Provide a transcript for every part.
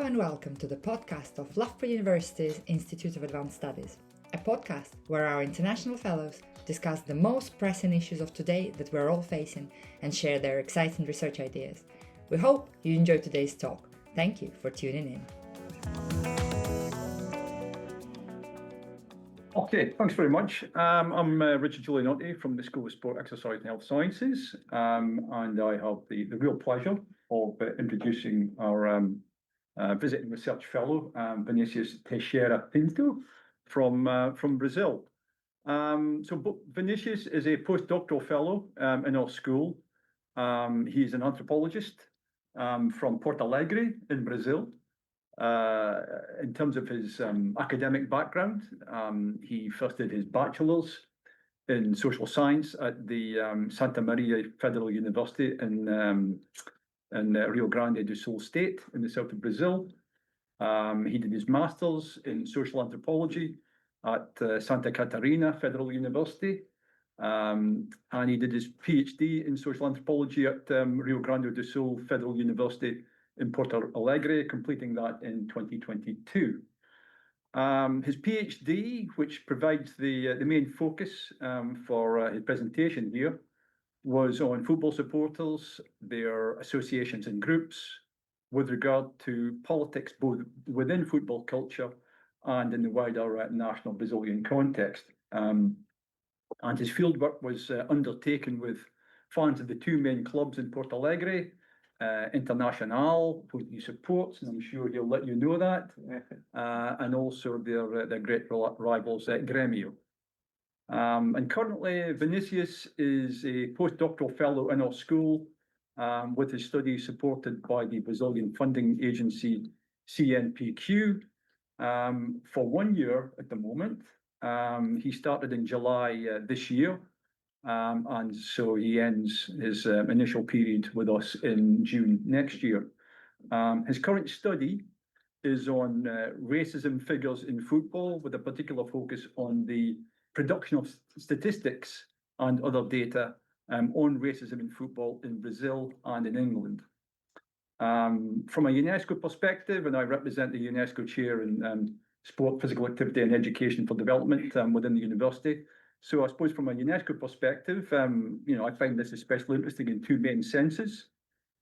and welcome to the podcast of Loughborough University's Institute of Advanced Studies, a podcast where our international fellows discuss the most pressing issues of today that we're all facing and share their exciting research ideas. We hope you enjoyed today's talk. Thank you for tuning in. Okay, thanks very much. I'm Richard Giulianotti from the School of Sport, Exercise and Health Sciences, and I have the real pleasure of introducing our visiting research fellow, Vinícius Teixeira Pinto from Brazil. So Vinícius is a postdoctoral fellow in our school. He's an anthropologist from Porto Alegre in Brazil. In terms of his academic background, he first did his bachelor's in social science at the Santa Maria Federal University in Rio Grande do Sul state in the south of Brazil. He did his master's in social anthropology at Santa Catarina Federal University, and he did his PhD in social anthropology at Rio Grande do Sul Federal University in Porto Alegre, completing that in 2022. His PhD, which provides the main focus for his presentation here, was on football supporters, their associations and groups, with regard to politics both within football culture and in the wider national Brazilian context. And his fieldwork was undertaken with fans of the two main clubs in Porto Alegre, Internacional, who he supports, and I'm sure he'll let you know that, and also their great rivals at Grêmio. And currently, Vinícius is a postdoctoral fellow in our school, with his studies supported by the Brazilian funding agency CNPq for 1 year at the moment. He started in July this year. And so he ends his initial period with us in June next year. His current study is on racism figures in football, with a particular focus on the production of statistics and other data on racism in football in Brazil and in England. From a UNESCO perspective, and I represent the UNESCO chair in sport, physical activity and education for development within the university. So I suppose from a UNESCO perspective, I find this especially interesting in two main senses.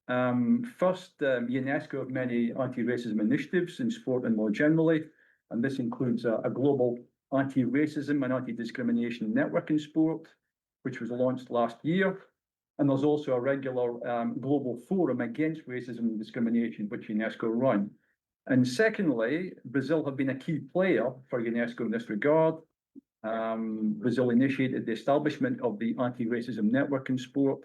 First, UNESCO have many anti-racism initiatives in sport and more generally, and this includes a global anti-racism and anti-discrimination network in sport, which was launched last year. And there's also a regular global forum against racism and discrimination, which UNESCO run. And secondly, Brazil have been a key player for UNESCO in this regard. Brazil initiated the establishment of the anti-racism network in sport,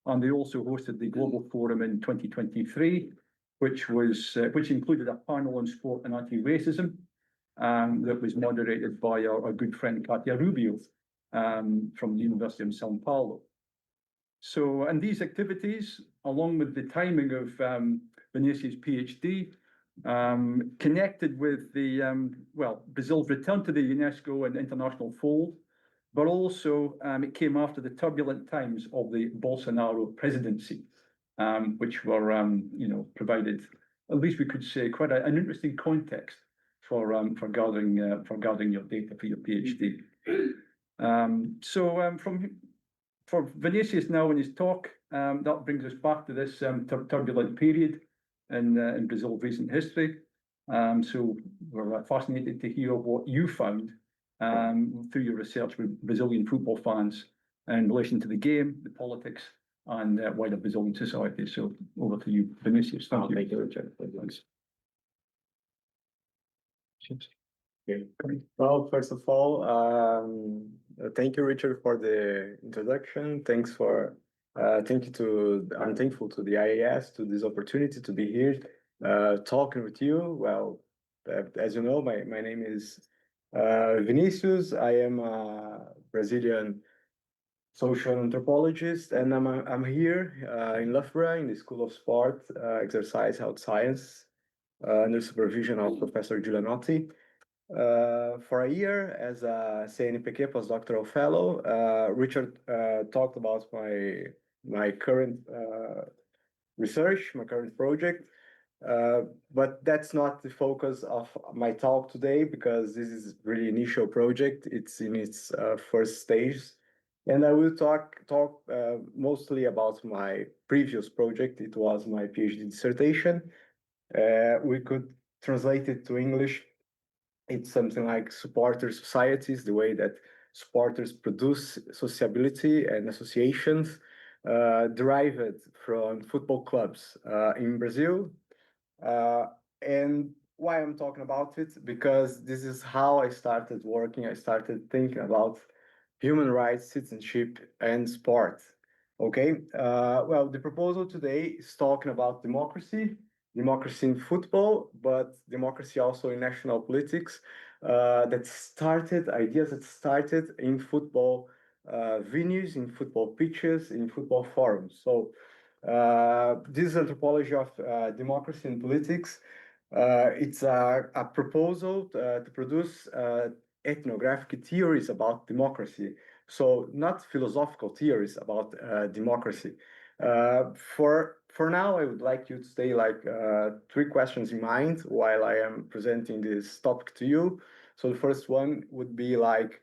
and they also hosted the Global Forum in 2023, which included a panel on sport and anti-racism that was moderated by our good friend Katia Rubio from the University of São Paulo. So, and these activities, along with the timing of Vinícius' PhD, connected with the Brazil's return to the UNESCO and international fold, but also it came after the turbulent times of the Bolsonaro presidency, which were provided, at least we could say, quite an interesting context for gathering your data for your PhD. For Vinícius now in his talk, that brings us back to this turbulent period in Brazil's recent history. So we're fascinated to hear what you found through your research with Brazilian football fans in relation to the game, the politics, and wider Brazilian society. So over to you, Vinícius. Thank you. Thank you, Richard. Thanks. Okay. Well, first of all, thank you, Richard, for the introduction. I'm thankful to the IAS to this opportunity to be here talking with you. Well, as you know, my name is Vinícius. I am a Brazilian social anthropologist, and I'm here in Loughborough in the School of Sport, Exercise, Health Science, under supervision of Professor Giulianotti. For a year as a CNPq postdoctoral fellow. Richard talked about my current research, my current project. But that's not the focus of my talk today, because this is really initial project. It's in its first stage. And I will talk mostly about my previous project. It was my PhD dissertation. We could translate it to English. It's something like supporter societies, the way that supporters produce sociability and associations derived from football clubs in Brazil. Uh, and why I'm talking about it? Because this is how I started working. I started thinking about human rights, citizenship, and sport. Okay. Well, the proposal today is talking about democracy, democracy in football, but democracy also in national politics. Ideas that started in football venues, in football pitches, in football forums. So this anthropology of democracy and politics. It's a proposal to produce ethnographic theories about democracy. So not philosophical theories about democracy. For now, I would like you to stay like 3 questions in mind while I am presenting this topic to you. So the first one would be like,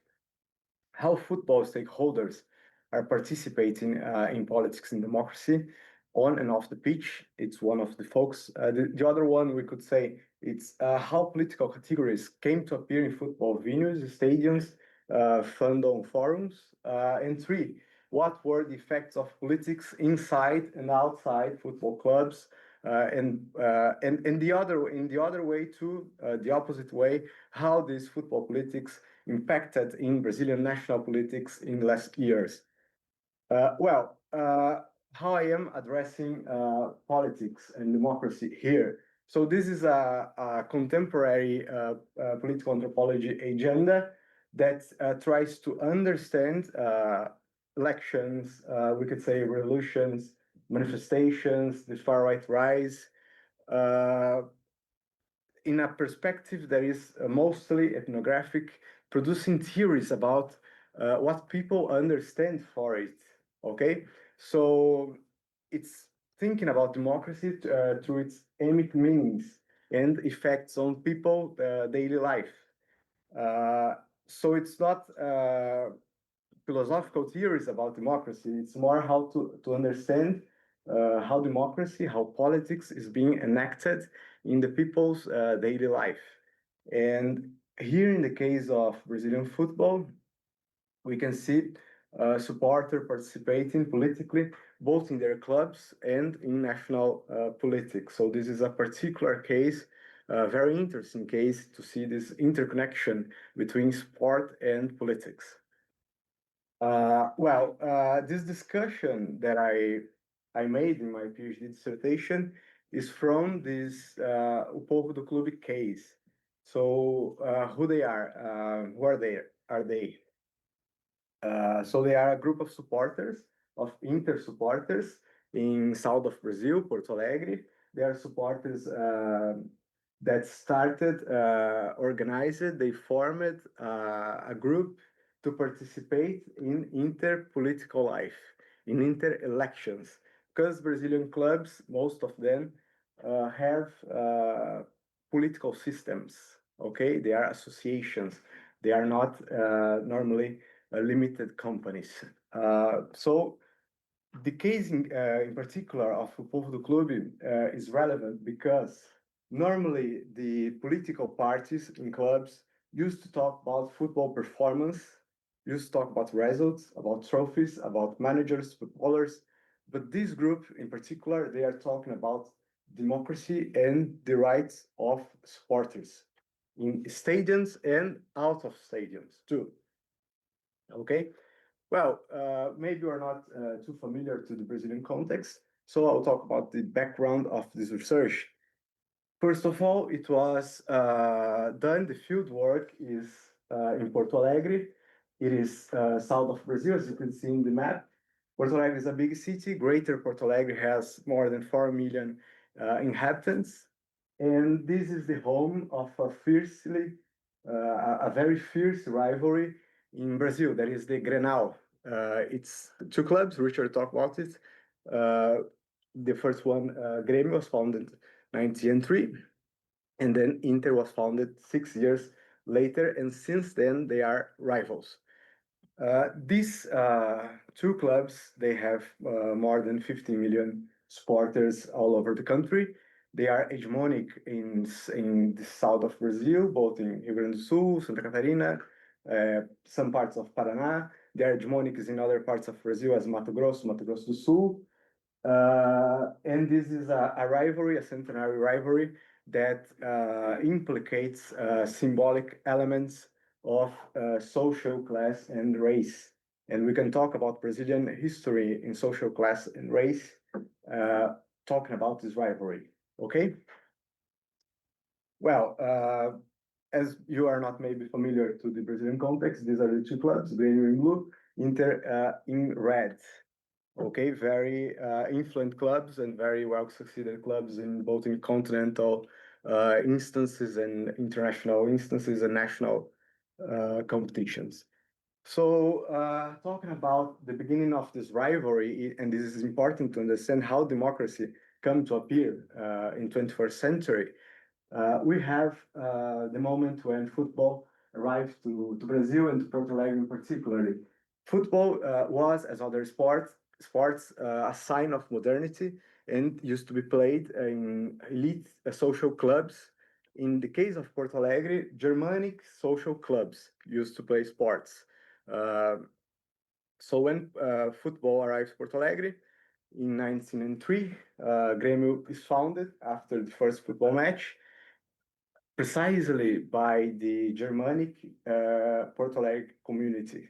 how football stakeholders are participating in politics and democracy on and off the pitch. It's one of the focus. The other one we could say it's how political categories came to appear in football venues, stadiums, fandom forums. And 3, what were the effects of politics inside and outside football clubs? And the other way too, the opposite way, how this football politics impacted in Brazilian national politics in the last years. How I am addressing politics and democracy here. So this is a contemporary political anthropology agenda that tries to understand elections, we could say revolutions, manifestations, the far-right rise, uh, in a perspective that is mostly ethnographic, producing theories about what people understand for it. Okay, so it's thinking about democracy through its emic meanings and effects on people daily life. Uh, so it's not philosophical theories about democracy. It's more how to understand how democracy, how politics is being enacted in the people's daily life. And here in the case of Brazilian football, we can see supporter participating politically, both in their clubs and in national politics. So this is a particular case, a very interesting case to see this interconnection between sport and politics. This discussion that I made in my PhD dissertation is from this O Povo do Clube case. So who they are? Who are they? So they are a group of supporters, of Inter supporters in south of Brazil, Porto Alegre. They are supporters that started, organized, they formed a group to participate in inter-political life, in inter-elections. Because Brazilian clubs, most of them have political systems, okay? They are associations. They are not normally limited companies. So the case in particular of O Povo do Clube is relevant because normally the political parties in clubs used to talk about football performance, used to talk about results, about trophies, about managers, footballers. But this group in particular, they are talking about democracy and the rights of supporters in stadiums and out of stadiums too. Okay. Well, maybe you're not too familiar to the Brazilian context, so I'll talk about the background of this research. First of all, it was done, the field work is in Porto Alegre. It is south of Brazil, as you can see in the map. Porto Alegre is a big city. Greater Porto Alegre has more than 4 million inhabitants. And this is the home of a very fierce rivalry in Brazil. That is the Grenal. It's 2 clubs. Richard talked about it. The first one, Grêmio, was founded 1903. And then Inter was founded 6 years later, and since then they are rivals. These two clubs, they have more than 50 million supporters all over the country. They are hegemonic in the south of Brazil, both in Rio Grande do Sul, Santa Catarina, some parts of Paraná. They are hegemonic in other parts of Brazil as Mato Grosso do Sul. And this is a rivalry, a centenary rivalry that implicates symbolic elements of social class and race. And we can talk about Brazilian history in social class and race, talking about this rivalry, okay? Well, as you are not maybe familiar to the Brazilian context, these are the two clubs, Grêmio in blue, Inter in red. Okay, very influent clubs and very well succeeded clubs in both in continental instances and international instances and national competitions. So talking about the beginning of this rivalry, and this is important to understand how democracy come to appear in 21st century, we have the moment when football arrived to Brazil and to Porto Alegre particularly. Football was, as other sports, a sign of modernity and used to be played in elite social clubs. In the case of Porto Alegre, Germanic social clubs used to play sports. So when football arrives to Porto Alegre in 1903, Grêmio is founded after the first football match, precisely by the Germanic Porto Alegre community.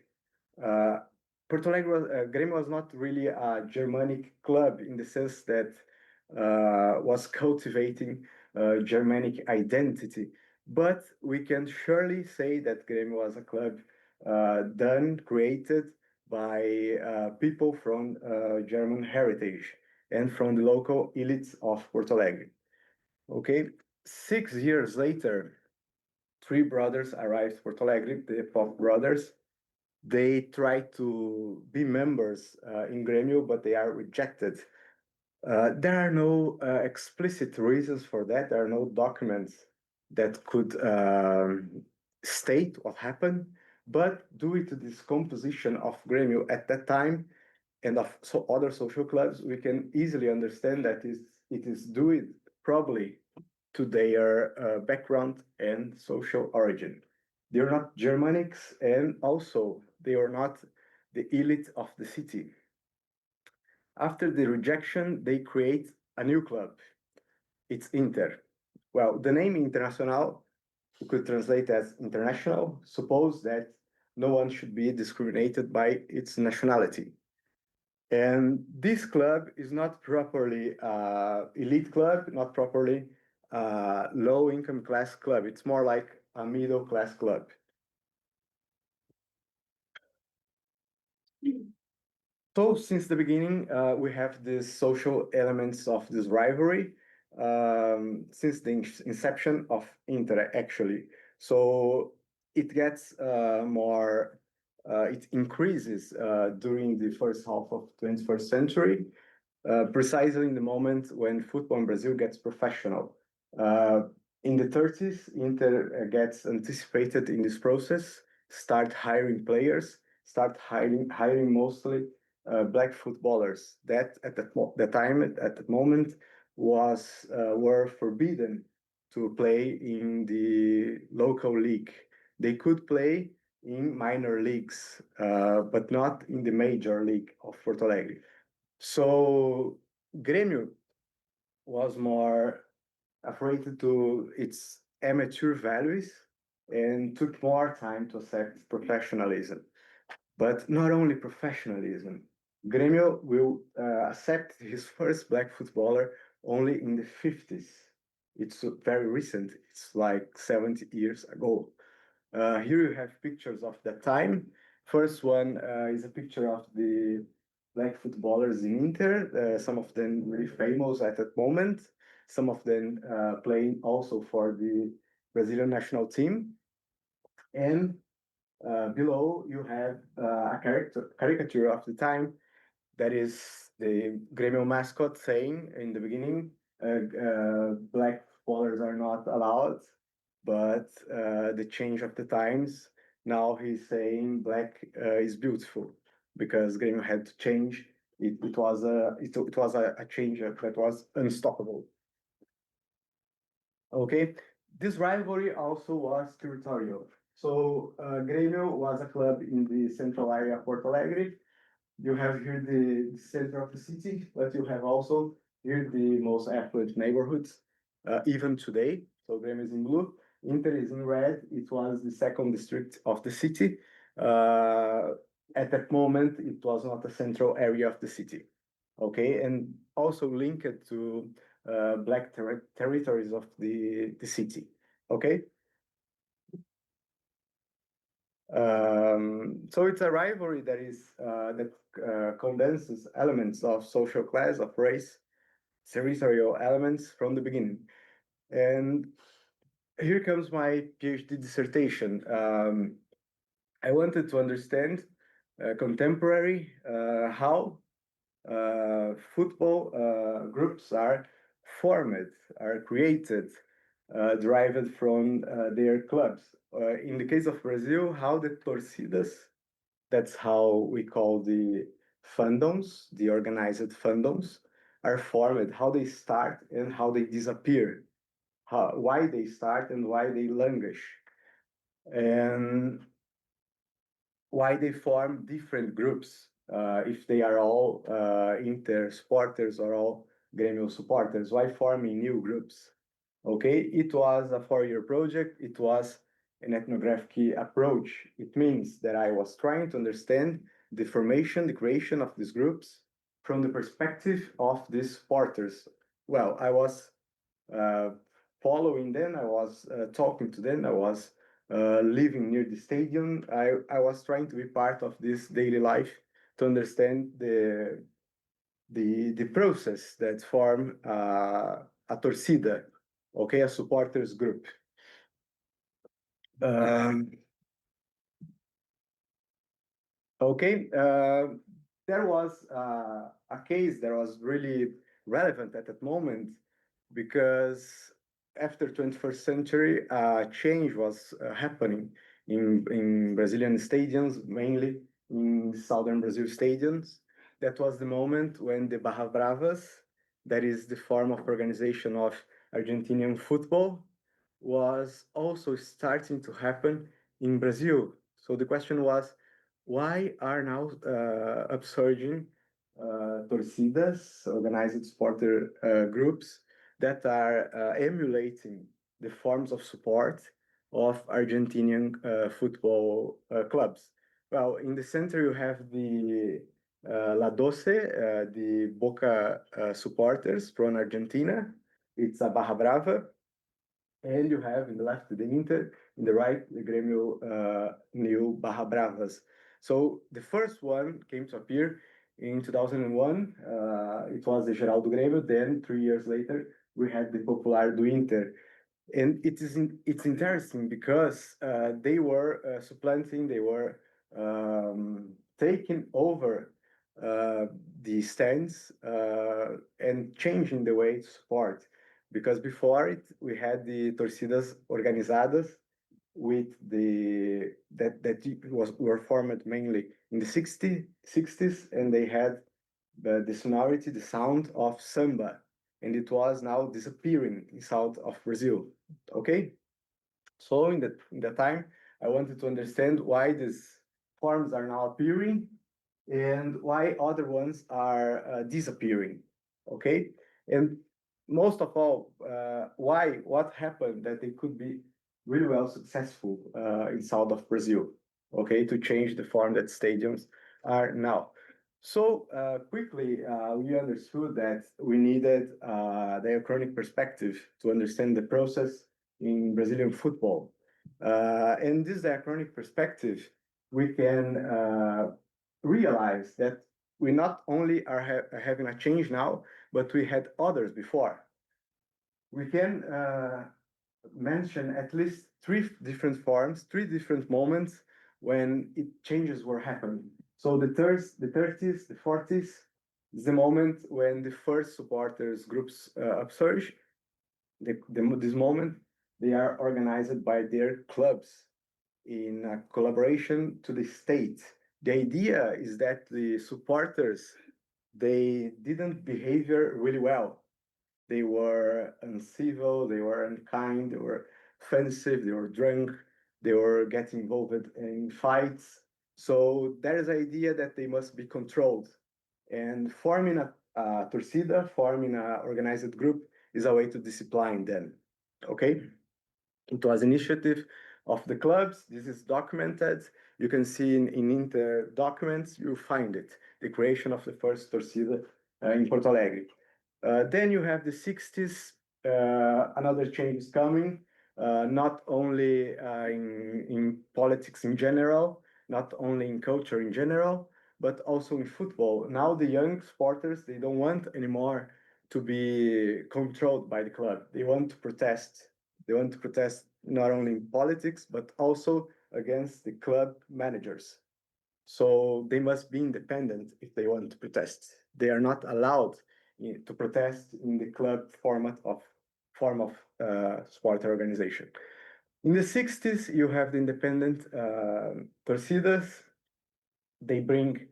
Porto Alegre, Grêmio was not really a Germanic club in the sense that was cultivating Germanic identity, but we can surely say that Grêmio was a club created by people from German heritage and from the local elites of Porto Alegre. Okay, 6 years later, three brothers arrived to Porto Alegre, the Pop brothers. They try to be members in Grêmio, but they are rejected. There are no explicit reasons for that. There are no documents that could state what happened, but due to this composition of Grêmio at that time and of other social clubs, we can easily understand that it is due probably to their background and social origin. They are not Germanics, and also they are not the elite of the city. After the rejection, they create a new club. It's Inter. Well, the name Internacional, we could translate as international, suppose that no one should be discriminated by its nationality. And this club is not properly elite club, not properly low income class club. It's more like a middle class club. So since the beginning, we have these social elements of this rivalry since the inception of Inter, actually. So it gets it increases during the first half of 21st century, precisely in the moment when football in Brazil gets professional. In the 30s, Inter gets anticipated in this process, start hiring players, start hiring mostly black footballers that at that moment were forbidden to play in the local league. They could play in minor leagues, but not in the major league of Porto Alegre. So Grêmio was more afraid to its amateur values and took more time to accept professionalism. But not only professionalism, Grêmio will accept his first black footballer only in the 50s. It's very recent. It's like 70 years ago. Here you have pictures of that time. First one is a picture of the black footballers in Inter, some of them really famous at that moment, some of them playing also for the Brazilian national team. And below you have a caricature of the time that is the Grêmio mascot saying in the beginning, black footballers are not allowed, but the change of the times, now he's saying black is beautiful because Grêmio had to change. It was a change that was unstoppable. Okay, this rivalry also was territorial. So Grêmio was a club in the central area of Porto Alegre. You have here the center of the city, but you have also here the most affluent neighborhoods, even today. So Grêmio is in blue, Inter is in red. It was the second district of the city. At that moment, it was not a central area of the city. Okay, and also linked to black territories of the city. Okay. So it's a rivalry that is that condenses elements of social class, of race, territorial elements from the beginning. And here comes my PhD dissertation. I wanted to understand contemporary how football groups are formed, are created, derived from their clubs. In the case of Brazil, how the torcidas, that's how we call the fandoms, the organized fandoms, are formed, how they start and how they disappear, why they start and why they languish, and why they form different groups, if they are all Inter supporters or all Grêmio supporters, why forming new groups? Okay, it was a 4-year project. It was an ethnographic approach. It means that I was trying to understand the formation, the creation of these groups from the perspective of these supporters. Well, I was following them, I was talking to them, I was living near the stadium. I was trying to be part of this daily life to understand the process that form a torcida, okay, a supporters group. Okay, there was a case that was really relevant at that moment because after 21st century, change was happening in Brazilian stadiums, mainly in southern Brazil stadiums. That was the moment when the Barra Bravas, that is the form of organization of Argentinian football, was also starting to happen in Brazil. So the question was, why are now upsurging torcidas, organized supporter groups that are emulating the forms of support of Argentinian football clubs? Well, in the center you have the La Doce, the Boca supporters from Argentina. It's a Barra Brava. And you have in the left the Inter, in the right the Grêmio new Barra Bravas. So the first one came to appear in 2001. It was the Geraldo Grêmio. Then 3 years later, we had the Popular do Inter. And it's interesting because they were supplanting, they were taking over the stands and changing the way to support. Because before it, we had the torcidas organizadas with were formed mainly in the 60s, and they had the sonority, the sound of samba, and it was now disappearing in south of Brazil. Okay, so in that time, I wanted to understand why these forms are now appearing and why other ones are disappearing. Okay, and most of all, what happened that they could be really well successful in south of Brazil, okay, to change the form that stadiums are now. So quickly, we understood that we needed the diachronic perspective to understand the process in Brazilian football. In this diachronic perspective, we can realize that we not only are having a change now, but we had others before. We can mention at least 3 different forms, 3 different moments when changes were happening. So the 30s, the 40s, It's the moment when the first supporters groups upsurge. This moment, they are organized by their clubs in a collaboration to the state. The idea is that the supporters, they didn't behavior really well. They were uncivil, they were unkind, they were offensive, they were drunk, they were getting involved in fights. So there is the idea that they must be controlled. And forming a torcida, forming an organized group is a way to discipline them. Okay? It was initiative of the clubs. This is documented. You can see in Inter documents, you find it, the creation of the first torcida in Porto Alegre. Then you have the 60s, another change is coming, not only in politics in general, not only in culture in general, but also in football. Now the young sporters, they don't want anymore to be controlled by the club. They want to protest. They want to protest not only in politics, but also against the club managers. So they must be independent if they want to protest. They are not allowed to protest in the club form of sport organization. In the 60s, you have the independent torcidas. They bring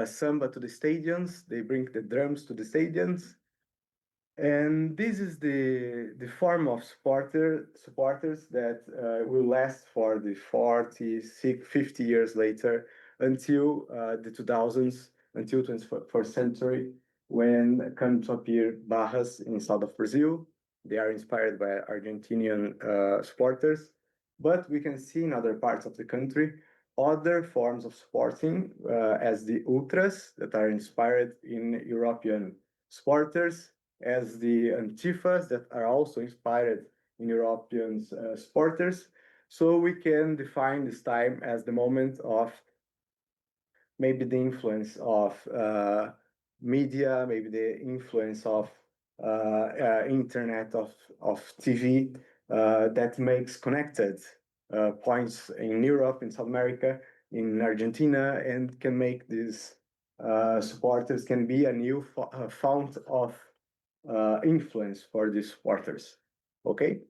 samba to the stadiums. They bring the drums to the stadiums. And this is the form of supporters that will last for the 40, 50 years later until the 2000s, until 21st century, when come to appear barras in south of Brazil. They are inspired by Argentinian supporters, but we can see in other parts of the country other forms of sporting as the ultras that are inspired in European supporters, as the antifas that are also inspired in European supporters. So we can define this time as the moment of maybe the influence of media, maybe the influence of internet, of TV that makes connected points in Europe, in South America, in Argentina, and can make these supporters can be a new fount of influence for these supporters. Okay,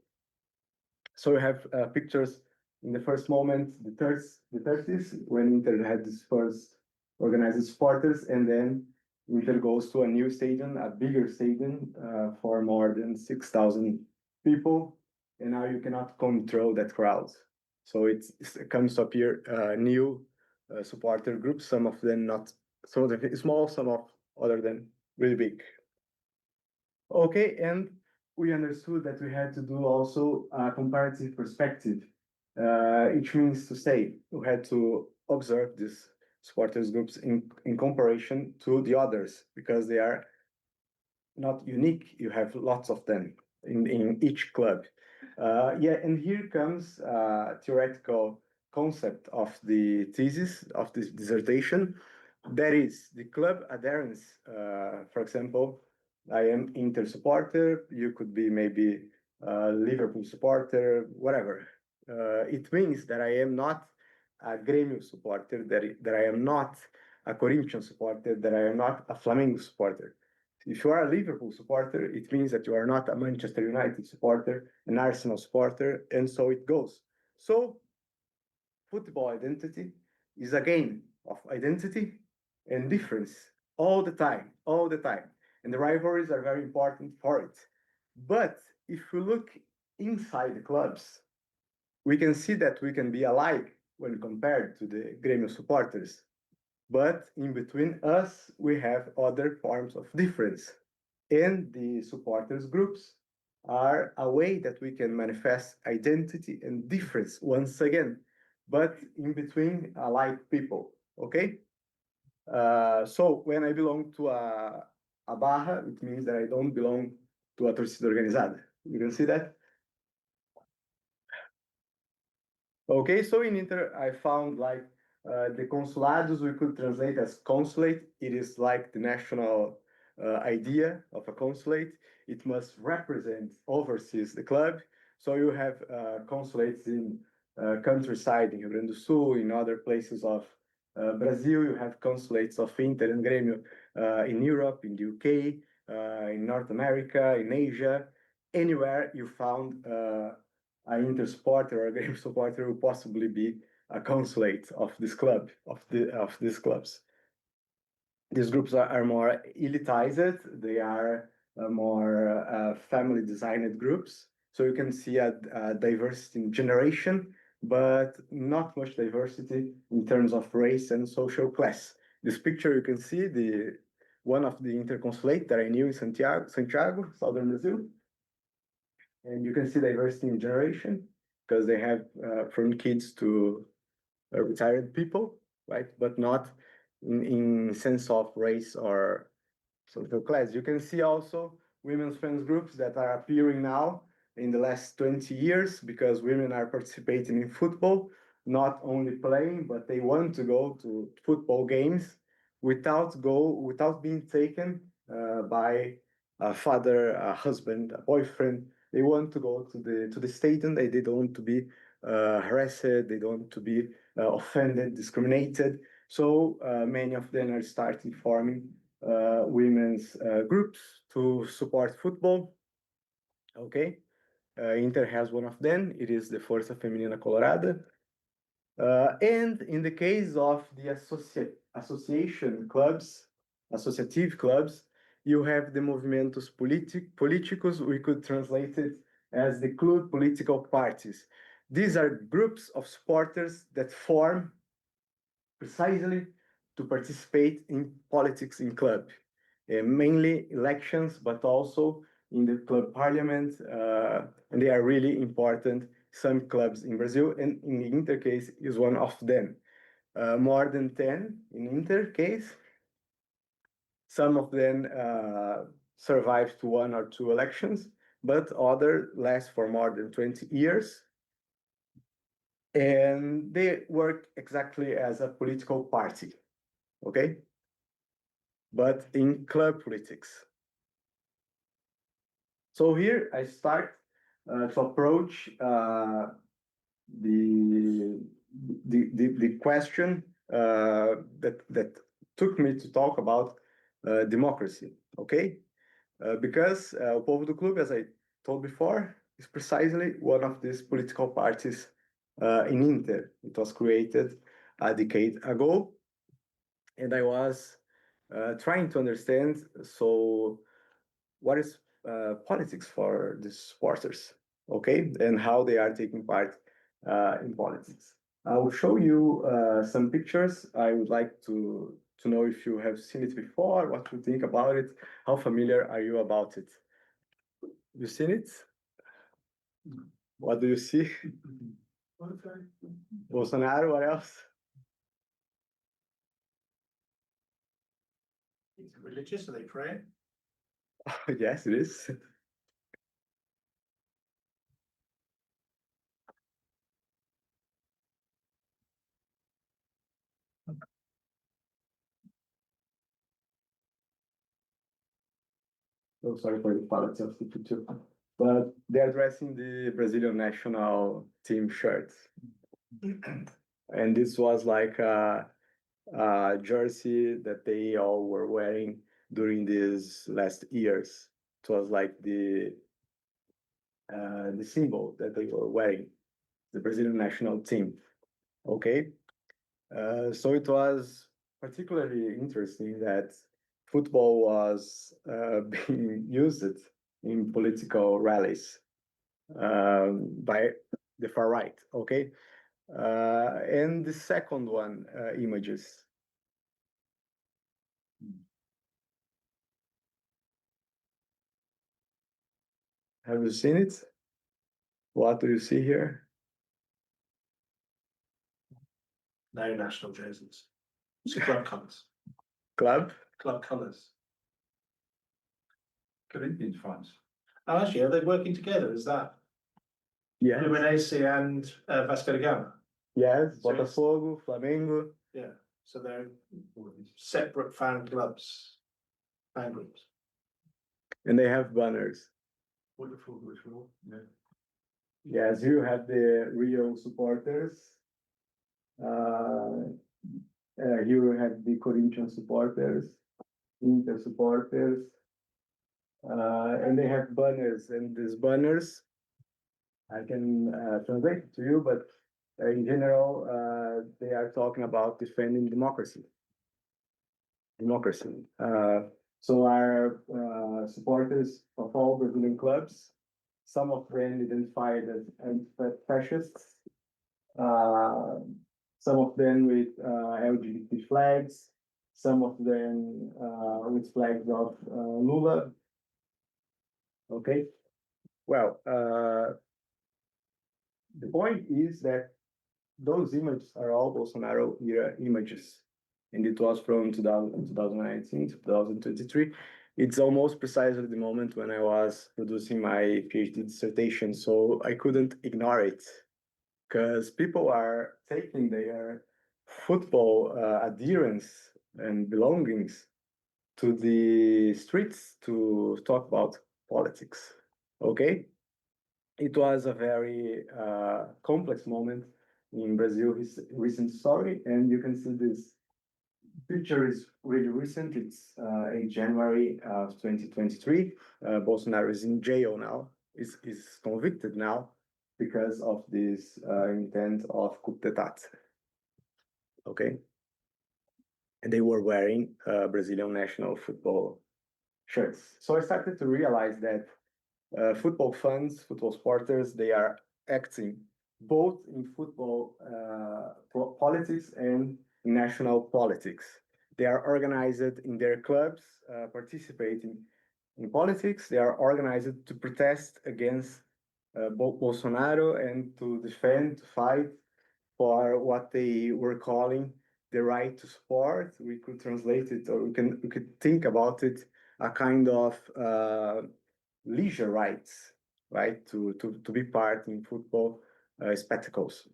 so we have pictures in the first moment, the 30s, when Inter had this first organized supporters, and then Inter goes to a new stadium, a bigger stadium for more than 6,000 people, and now you cannot control that crowd. So it comes to appear new supporter groups, some of them not, some of them small, some of other than really big. Okay, and we understood that we had to do also a comparative perspective, which means to say we had to observe these supporters groups in comparison to the others, because they are not unique. You have lots of them in each club. Yeah, and here comes theoretical concept of the thesis, of this dissertation. That is the club adherence. For example, I am Inter supporter. You could be maybe Liverpool supporter, whatever. It means that I am not a Grêmio supporter, that I am not a Corinthians supporter, that I am not a Flamengo supporter. If you are a Liverpool supporter, it means that you are not a Manchester United supporter, an Arsenal supporter, and so it goes. So football identity is a game of identity and difference all the time, all the time. And the rivalries are very important for it. But if we look inside the clubs, we can see that we can be alike when compared to the Grêmio supporters. But in between us, we have other forms of difference. And the supporters groups are a way that we can manifest identity and difference once again, but in between alike people, okay? So when I belong to a barra, it means that I don't belong to a torcida organizada. You can see that? Okay, so in Inter, I found like the consulados we could translate as consulate. It is like the national idea of a consulate. It must represent, oversees the club. So you have consulates in countryside in Rio Grande do Sul, in other places of Brazil, you have consulates of Inter and Grêmio in Europe, in the UK, in North America, in Asia. Anywhere you found an Inter supporter or a Grêmio supporter will possibly be a consulate of this club, of these clubs. These groups are more elitized. They are more family designed groups. So you can see a diversity in generation, but not much diversity in terms of race and social class. This picture you can see one of the interconsulate that I knew in Santiago, southern Brazil. And you can see diversity in generation because they have from kids to retired people, right? But not in sense of race or social class. You can see also women's fans groups that are appearing now in the last 20 years because women are participating in football, not only playing, but they want to go to football games without being taken by a father, a husband, a boyfriend. They want to go to the stadium. They don't want to be harassed. They don't want to be offended, discriminated. So many of them are starting forming women's groups to support football. Okay, Inter has one of them. It is the Força Feminina Colorada. And in the case of the associative clubs, you have the Movimentos Políticos. We could translate it as the club political parties. These are groups of supporters that form precisely to participate in politics in club, mainly elections, but also in the club parliament, and they are really important. Some clubs in Brazil, and in the Inter case is one of them. More than 10 in Inter case. Some of them survive to 1 or 2 elections, but other last for more than 20 years. And they work exactly as a political party, okay? But in club politics. So here I start to approach the question that took me to talk about democracy, okay? Because o Povo do Clube, as I told before, is precisely one of these political parties in Inter. It was created a decade ago, and I was trying to understand, so what is politics for the supporters, okay, and how they are taking part in politics. I will show you some pictures. I would like to know if you have seen it before, what you think about it, how familiar are you about it? You seen it? What do you see? Bolsonaro, what else? It's religious, are they praying? Yes, it is. So sorry for the quality of the picture, but they're dressing the Brazilian national team shirts. And this was like a jersey that they all were wearing during these last years. It was like the symbol that they were wearing, the Brazilian national team. Okay, so it was particularly interesting that football was being used in political rallies by the far right. Okay, and the second one, images. Have you seen it? What do you see here? No national jerseys. It's club colours. Club? Club colours. Corinthians fans. Oh, actually, are they working together? Is that Yes. Fluminense and Vasco da Gama? Yes, So it's- Botafogo, Flamengo. Yeah. So they're separate fan groups. And they have banners. Yeah. Yes, you have the Rio supporters. Here we have the Corinthians supporters, Inter supporters, and they have banners. And these banners, I can translate to you, but in general, they are talking about defending democracy. Democracy. So our supporters of all Brazilian clubs, some of them identified as anti-fascists, some of them with LGBT flags, some of them with flags of Lula. Okay. Well, the point is that those images are all Bolsonaro era images, and it was from 2019 to 2023. It's almost precisely the moment when I was producing my PhD dissertation, so I couldn't ignore it, because people are taking their football adherence and belongings to the streets to talk about politics. Okay? It was a very complex moment in Brazil's recent story, and you can see this picture is really recent. It's in January of 2023. Bolsonaro is in jail now, is convicted now because of this intent of coup d'etat. Okay? And they were wearing Brazilian national football shirts. So I started to realize that football fans, football supporters, they are acting both in football politics and in national politics. They are organized in their clubs, participating in politics. They are organized to protest against Bolsonaro and to defend, to fight for what they were calling the right to sport. We could translate it, or we could think about it, a kind of leisure rights, right, to be part in football spectacles.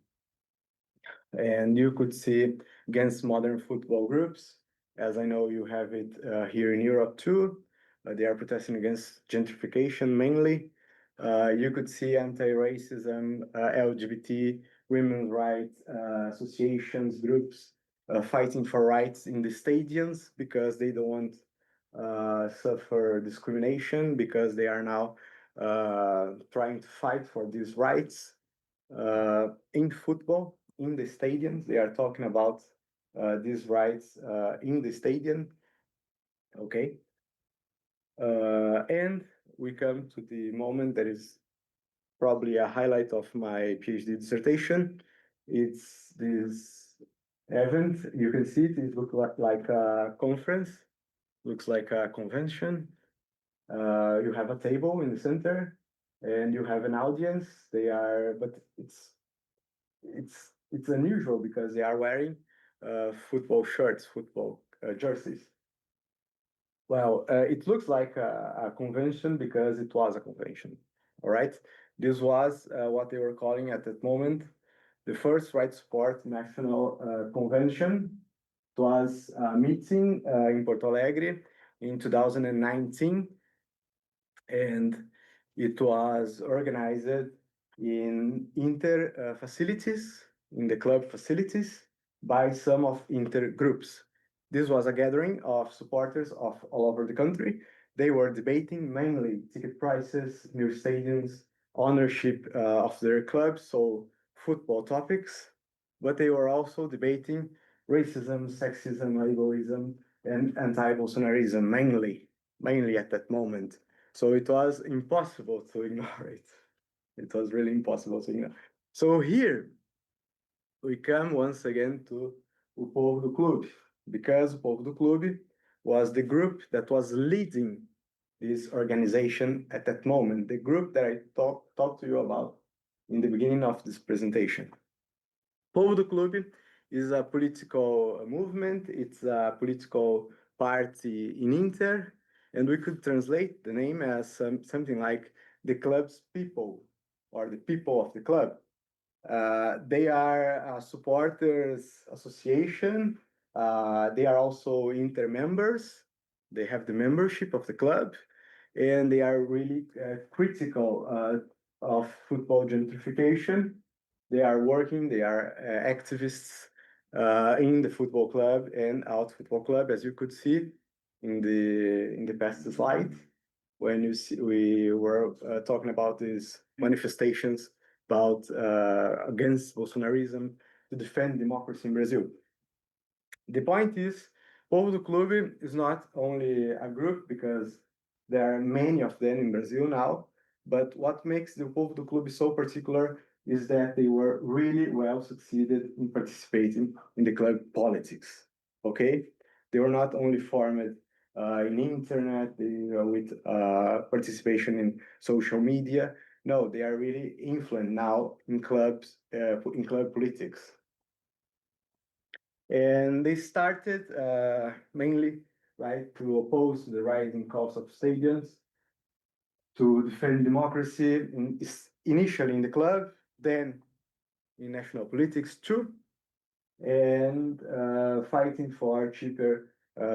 And you could see against modern football groups, as I know you have it here in Europe too. They are protesting against gentrification mainly. You could see anti-racism, LGBT, women's rights associations, groups fighting for rights in the stadiums because they don't want suffer discrimination, because they are now trying to fight for these rights in football, in the stadiums. They are talking about these rights in the stadium. Okay. And we come to the moment that is probably a highlight of my PhD dissertation. It's this event. You can see it. It looks like a conference. Looks like a convention. You have a table in the center, and you have an audience. But it's unusual because they are wearing football shirts, football jerseys. Well, it looks like a convention because it was a convention. All right, this was what they were calling at that moment the first right sport national convention. It was a meeting in Porto Alegre in 2019, and it was organized in Inter facilities, in the club facilities, by some of Inter groups. This was a gathering of supporters of all over the country. They were debating mainly ticket prices, new stadiums, ownership of their clubs, so football topics, but they were also debating racism, sexism, ableism, and anti-Bolsonarism mainly at that moment. So it was impossible to ignore it. It was really impossible to ignore. So here we come once again to O Povo do Clube, because O Povo do Clube was the group that was leading this organization at that moment, the group that I talked to you about in the beginning of this presentation. Povo do Clube is a political movement. It's a political party in Inter, and we could translate the name as something like the club's people, or the people of the club. They are a supporters association. They are also Inter members. They have the membership of the club, and they are really critical of football gentrification. They are working, they are activists in the football club and out football club, as you could see in the past slide, when you see we were talking about these manifestations about against Bolsonarism to defend democracy in Brazil. The point is, Povo do Clube is not only a group, because there are many of them in Brazil now, but what makes the Povo do Clube so particular is that they were really well succeeded in participating in the club politics. Okay, they were not only formed in internet with participation in social media. No, they are really influent now in clubs, in club politics. And they started mainly, right, to oppose the rising cost of stadiums, to defend democracy, initially in the club, then in national politics too, and fighting for cheaper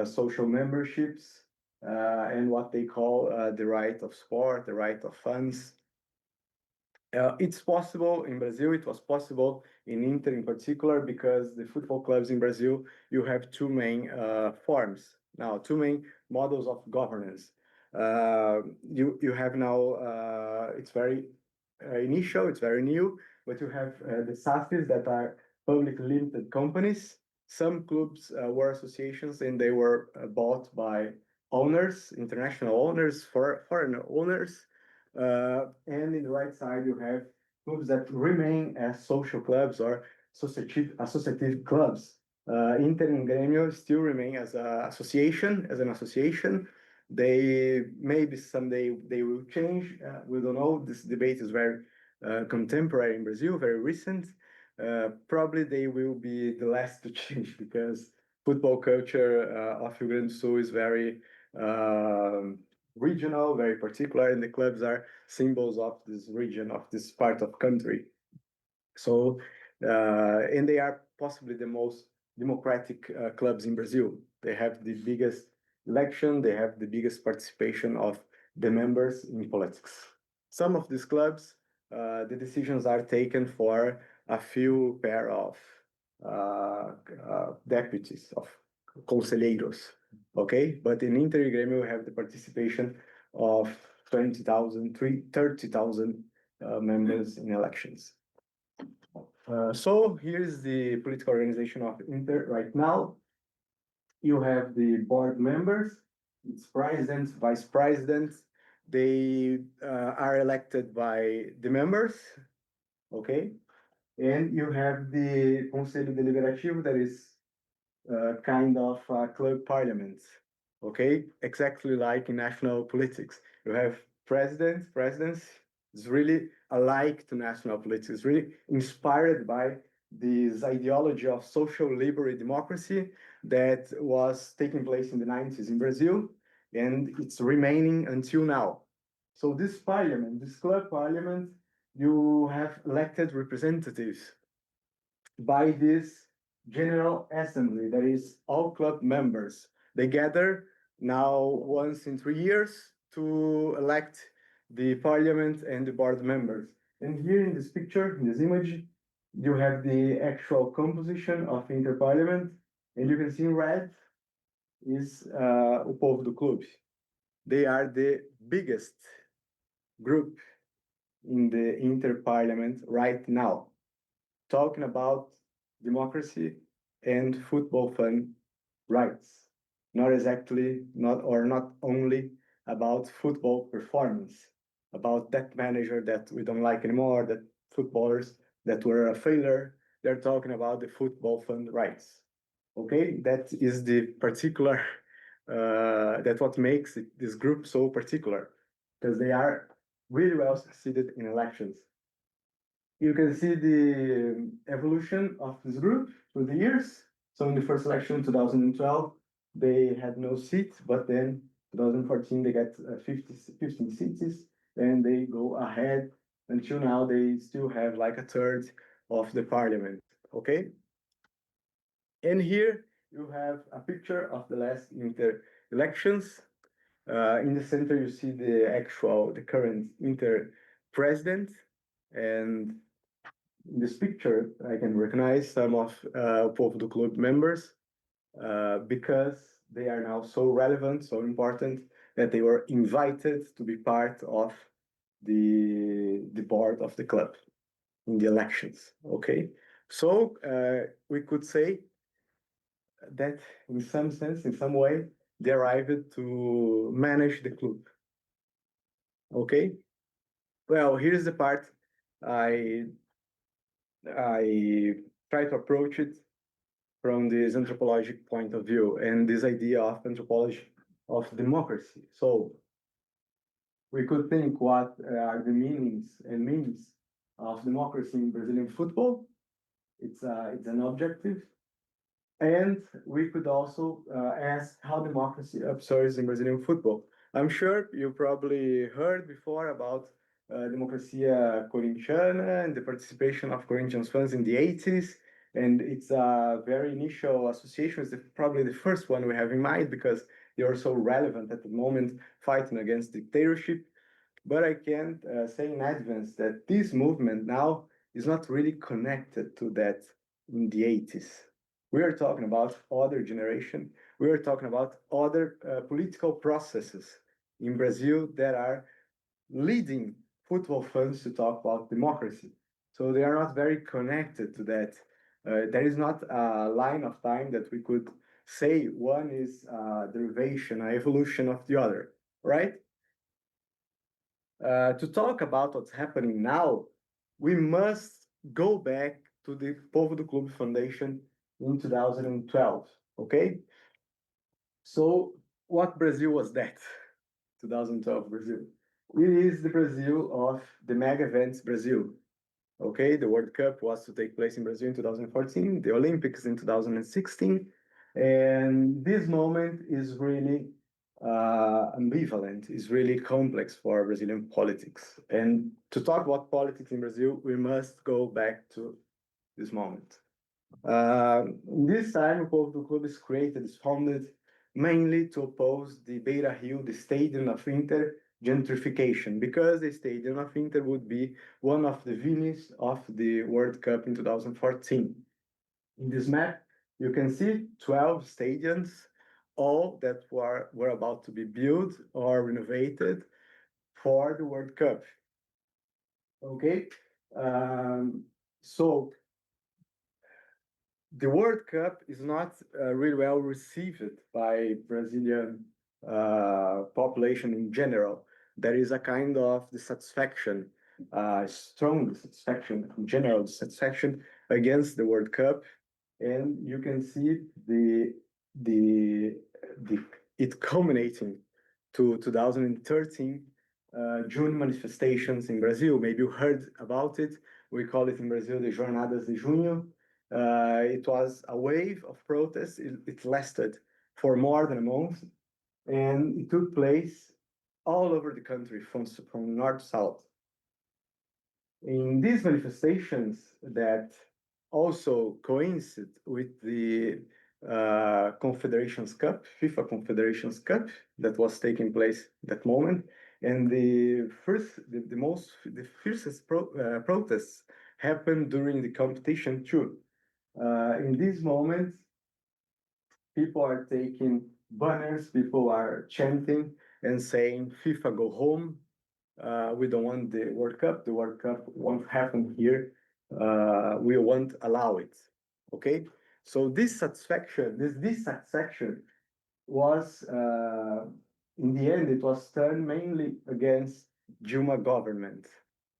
social memberships and what they call the right of sport, the right of funds. It's possible in Brazil, it was possible in Inter in particular, because the football clubs in Brazil, you have two main forms now, two main models of governance. You have now, it's very initial, it's very new, but you have the SAFs that are public limited companies. Some clubs were associations and they were bought by owners, international owners, foreign owners. And in the right side, you have clubs that remain as social clubs or associative clubs. Inter and Grêmio still remain as an association. They maybe someday they will change. We don't know. This debate is very contemporary in Brazil, very recent. Probably they will be the last to change, because football culture of Rio Grande do Sul is very regional, very particular, and the clubs are symbols of this region, of this part of country. So, and they are possibly the most democratic clubs in Brazil. They have the biggest election, they have the biggest participation of the members in politics. Some of these clubs, the decisions are taken for a few pair of deputies, of conselheiros. Okay, but in Inter and Grêmio we have the participation of 20,000, 30,000 members in elections. So here's the political organization of Inter right now. You have the board members, it's president, vice president. They are elected by the members, okay? And you have the Conselho Deliberativo, that is kind of club parliament, okay? Exactly like in national politics. You have presidents is really alike to national politics. It's really inspired by this ideology of social liberal democracy that was taking place in the 90s in Brazil, and it's remaining until now. So this parliament, this club parliament, you have elected representatives by this General Assembly, that is all club members. They gather now once in 3 years to elect the parliament and the board members. And here in this picture, in this image, you have the actual composition of Interparliament, and you can see in red is o Povo do Clube. They are the biggest group in the Interparliament right now, talking about democracy and football fan rights. Not exactly, not only about football performance, about that manager that we don't like anymore, that footballers that were a failure. They're talking about the football fan rights. Okay, that is the particular, that's what makes this group so particular, because they are really well succeeded in elections. You can see the evolution of this group through the years. So in the first election, 2012, they had no seat, but then 2014, they got 15 seats, and they go ahead until now, they still have like a third of the parliament, okay? And here you have a picture of the last Inter elections. In the center, you see the current Inter president, and in this picture, I can recognize some of Povo do Clube members because they are now so relevant, so important, that they were invited to be part of the board of the club in the elections. Okay, so we could say that in some sense, in some way, they arrived to manage the club. Okay, well, here's the part I try to approach it from this anthropological point of view and this idea of anthropology of democracy. So we could think what are the meanings and means of democracy in Brazilian football. It's an objective. And we could also ask how democracy observes in Brazilian football. I'm sure you probably heard before about Democracia Corintiana and the participation of Corinthians fans in the 80s. And it's a very initial association. It's probably the first one we have in mind because they are so relevant at the moment fighting against dictatorship. But I can say in advance that this movement now is not really connected to that in the 80s. We are talking about other generation. We are talking about other political processes in Brazil that are leading football fans to talk about democracy. So they are not very connected to that. There is not a line of time that we could say one is a derivation, an evolution of the other, right? To talk about what's happening now, we must go back to the Povo do Clube Foundation in 2012, okay? So what Brazil was that, 2012 Brazil? It is the Brazil of the mega events Brazil, okay? The World Cup was to take place in Brazil in 2014, the Olympics in 2016, and this moment is really ambivalent, is really complex for Brazilian politics. And to talk about politics in Brazil, we must go back to this moment. This time, o Povo do Clube is created, is founded mainly to oppose the Beira Rio, the Stadium of Inter gentrification, because the Stadium of Inter would be one of the venues of the World Cup in 2014. In this map, you can see 12 stadiums, all that were about to be built or renovated for the World Cup. Okay, so the World Cup is not really well received by Brazilian population in general. There is a kind of dissatisfaction, strong dissatisfaction, general dissatisfaction against the World Cup, and you can see it culminating to 2013 June manifestations in Brazil. Maybe you heard about it. We call it in Brazil the Jornadas de Junho. It was a wave of protests. It lasted for more than a month, and it took place all over the country from north to south. In these manifestations that also coincided with the Confederations Cup, FIFA Confederations Cup, that was taking place at that moment, and the fiercest protests happened during the competition too. In this moment, people are taking banners, people are chanting and saying, FIFA go home. We don't want the World Cup. The World Cup won't happen here. We won't allow it. Okay? So this dissatisfaction was, in the end, it was turned mainly against Dilma government.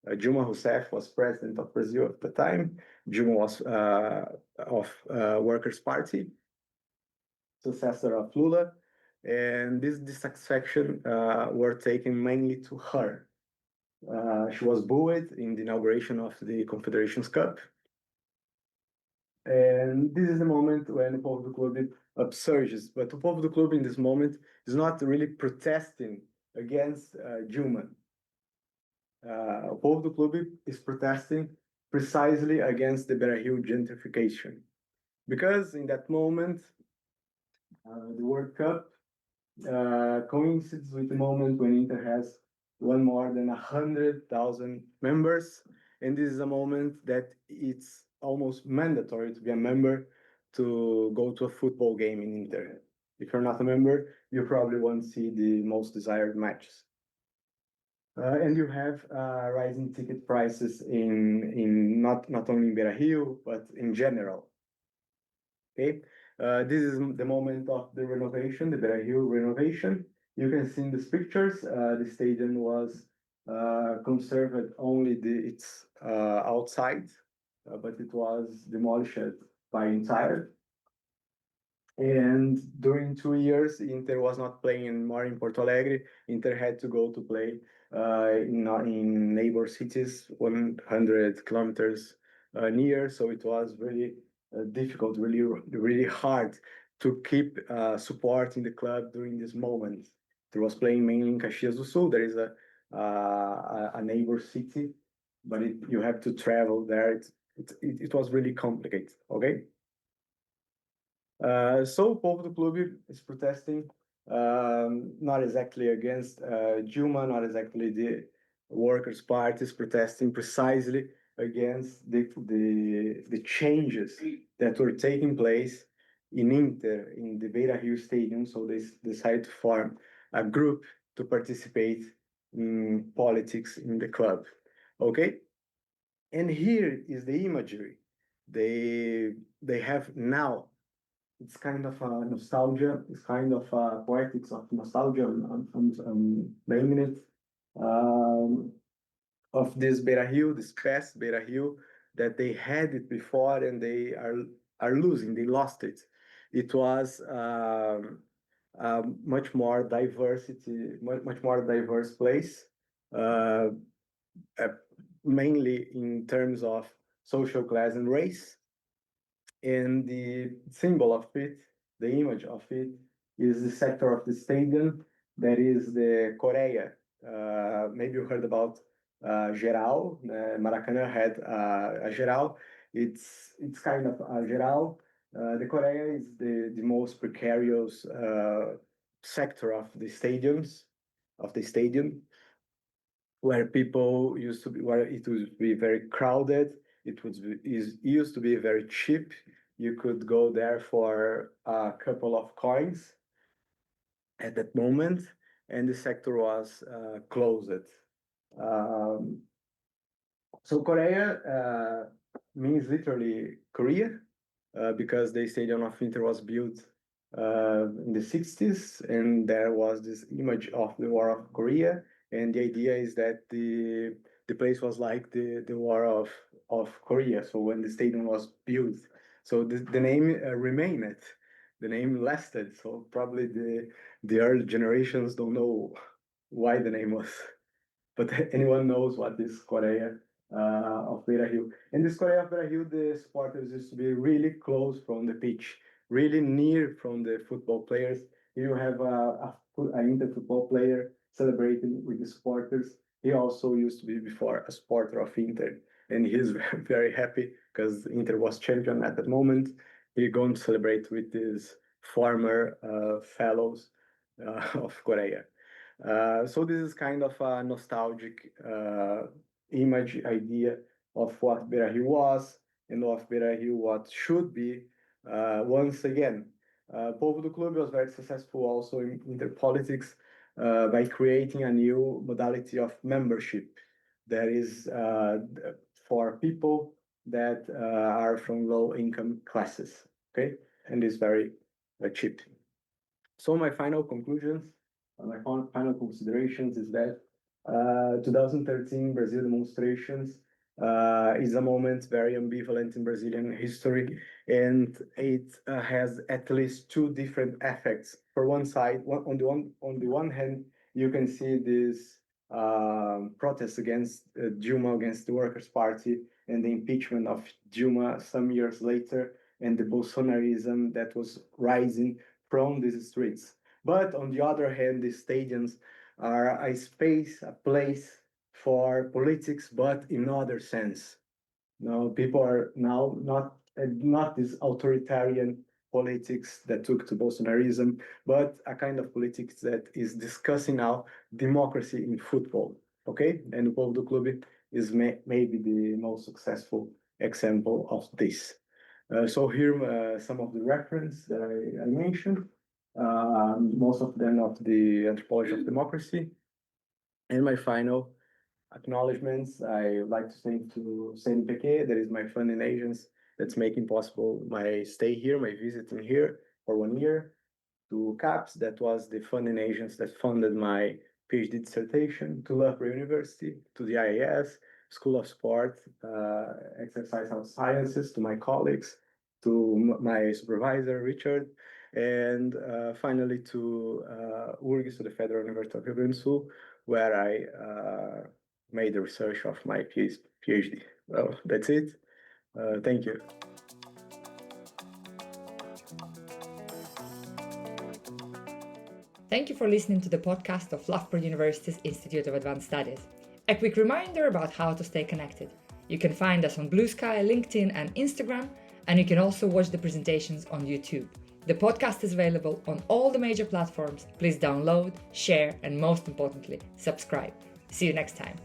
Dilma Rousseff was president of Brazil at the time. Dilma was of Workers' Party, successor of Lula, and this dissatisfaction were taken mainly to her. She was booed in the inauguration of the Confederations Cup. And this is the moment when the Povo do Clube upsurges. But the Povo do Clube in this moment is not really protesting against Dilma. O Povo do Clube is protesting precisely against the Beira Rio gentrification. Because in that moment, the World Cup coincides with the moment when Inter has won more than 100,000 members, And this is a moment that it's almost mandatory to be a member to go to a football game in Inter. If you're not a member, you probably won't see the most desired matches. And you have rising ticket prices in not only in Beira-Rio, but in general. Okay, this is the moment of the renovation, the Beira-Rio renovation. You can see in these pictures, the stadium was conserved only its outside, but it was demolished by entire. And during 2 years, Inter was not playing anymore in Porto Alegre. Inter had to go to play in neighbor cities, 100 kilometers near. So it was really difficult, really hard to keep supporting the club during this moment. It was playing mainly in Caxias do Sul. There is a neighbor city, but you have to travel there. It was really complicated. Okay. So, o povo do clube is protesting, not exactly against Dilma, not exactly the Workers' Party, is protesting precisely against the changes that were taking place in Inter, in the Beira-Rio Stadium. So they decided to form a group to participate in politics in the club. Okay? And here is the imagery. They have now, it's kind of a nostalgia. It's kind of a poetics of nostalgia. I'm naming it of this Beira-Rio, this past Beira-Rio, that they had it before and they are losing. They lost it. It was much more diversity, much more diverse place, uh, mainly in terms of social class and race. And the symbol of it, the image of it, is the sector of the stadium that is the Coreia. Maybe you heard about Geral. Maracanã had a Geral. It's kind of a Geral. The Coreia is the most precarious sector of the stadiums, of the stadium, where people used to be, where it would be very crowded. It used to be very cheap. You could go there for a couple of coins at that moment, and the sector was closed. Um, so Korea means literally Korea, because the Stadium of Inter was built in the 60s, and there was this image of the War of Korea, and the idea is that the place was like the War of Korea. So when the stadium was built, so the name remained, the name lasted. So probably the early generations don't know why the name was, but anyone knows what is Korea of Beira-Rio. In this Korea of Beira-Rio, the supporters used to be really close from the pitch, really near from the football players. Here you have an Inter football player celebrating with the supporters. He also used to be before a supporter of Inter, and he's very happy because Inter was champion at that moment. He's going to celebrate with his former fellows of Korea. So this is kind of a nostalgic image idea of what Beira-Rio was and of Beira-Rio what should be once again. Povo do Clube was very successful also in interpolitics by creating a new modality of membership that is for people that are from low income classes, okay? And is very cheap. So my final conclusions, my final considerations is that 2013 Brazil demonstrations is a moment very ambivalent in Brazilian history, and it has at least two different effects. For one side, on the one hand, you can see this protest against Dilma, against the Workers' Party, and the impeachment of Dilma some years later, and the Bolsonarism that was rising from these streets. But on the other hand, the stadiums are a space, a place for politics, but in other sense. Now, people are now not this authoritarian politics that took to Bolsonarism, but a kind of politics that is discussing now democracy in football. Okay, and o Povo do Clube is maybe the most successful example of this. So here some of the reference that I mentioned, most of them of the anthropology of democracy. And my final acknowledgements, I would like to thank to CNPq, that is my funding agents that's making possible my stay here, my visiting here for 1 year. To CAPS, that was the funding agents that funded my PhD dissertation, to Loughborough University, to the IAS, School of Sport, Exercise Health Sciences, to my colleagues, to my supervisor, Richard, and finally to URGS, to the Federal University of Rio Grande do Sul, where I made the research of my PhD. Well, that's it. Thank you. Thank you for listening to the podcast of Loughborough University's Institute of Advanced Studies. A quick reminder about how to stay connected. You can find us on Blue Sky, LinkedIn and Instagram, and you can also watch the presentations on YouTube. The podcast is available on all the major platforms. Please download, share, and most importantly, subscribe. See you next time.